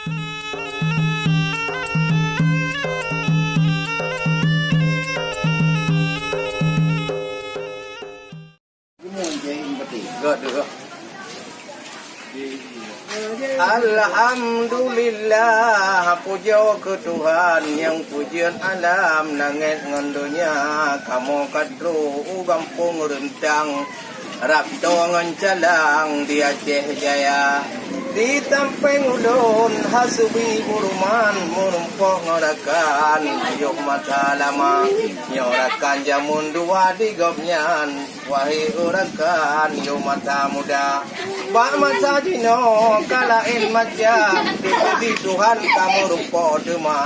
Alhamdulillah, puja ke Tuhan yang pujian alam langit ngan dunia. Kamu kadru gampung rentang rakto ngan calang di Aceh Jaya. Di tampeng ulun hasubi buruman murumpok ngorakan yuk mata lama nyorakan jamun dua di gobnyan wahai urakan yuk mata muda bak mata jino kalain macam di Tuhan kamu rumpok dema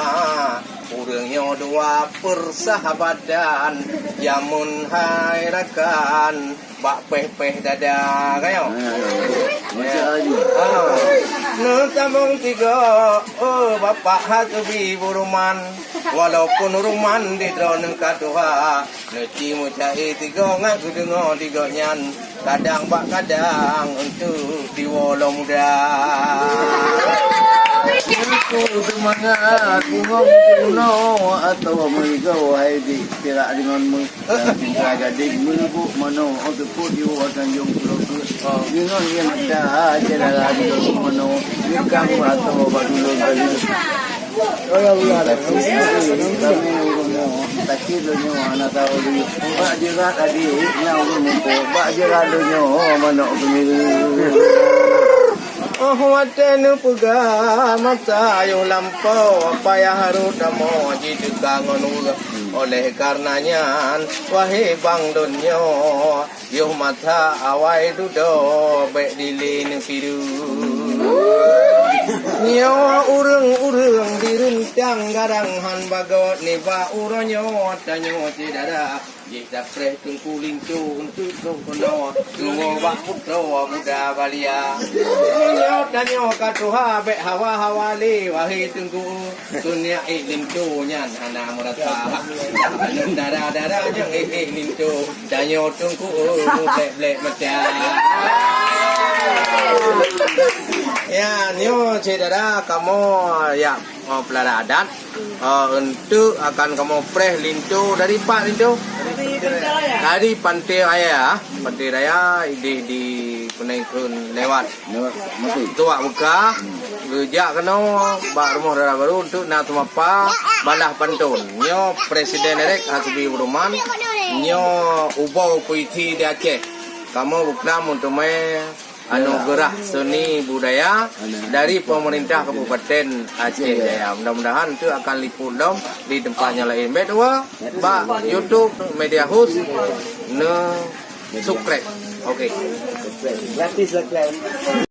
urangnya dua persahabatan jamun hai rakan bak peh-peh dada kayo Nutambung tiga, bapak hatubi buruman, walaupun ruman di drone kaduha, neci mucai tiga ngaku dengar tiga nyan, kadang bak kadang untuk diwalo muda. Aku semangat bunga kuno atau mereka wahai di kira denganmu, jaga di melbu mano untuk pujiu akan jom pulau dengan yang ada jalan di mano nikam atau badulun kali. Kalau ada tapi dunia mana tahu di bak jerat tadi yang mumpu bak jerat dunia mana pemilu. Oh watenu puga mata yo lampau apa yang harus damo jidukang onul oleh karenanya wahai bang donyo yo mata awai dudo bek dilin piru nyo urang direncang garang han bagot ni ba uronyo tanyo tidada jika preh tungku lintu untuk kono tungo bak putro muda balia nyo tanyo katuha bek hawa-hawali wahai tungku dunia lintu nyan ana murata anun dara-dara yang lintu tanyo tungku blek macam ya nyo cedera kamu ya pelara adat untuk akan kamu preh lintu dari Pak lintu dari Pantai Raya di Penengkun lewat tua buka rejak kena bak rumah darah baru untuk nak tumapa balah pantun nyo presiden erek Hasbi Buruman nyo ubau puiti di Aceh kamu buklam untuk anugerah seni budaya dari pemerintah Kabupaten Aceh Jaya. Mudah-mudahan itu akan liput dom di tempatnya lain. Bedua, bak YouTube Media House ne subscribe. Okey. Gratis subscribe.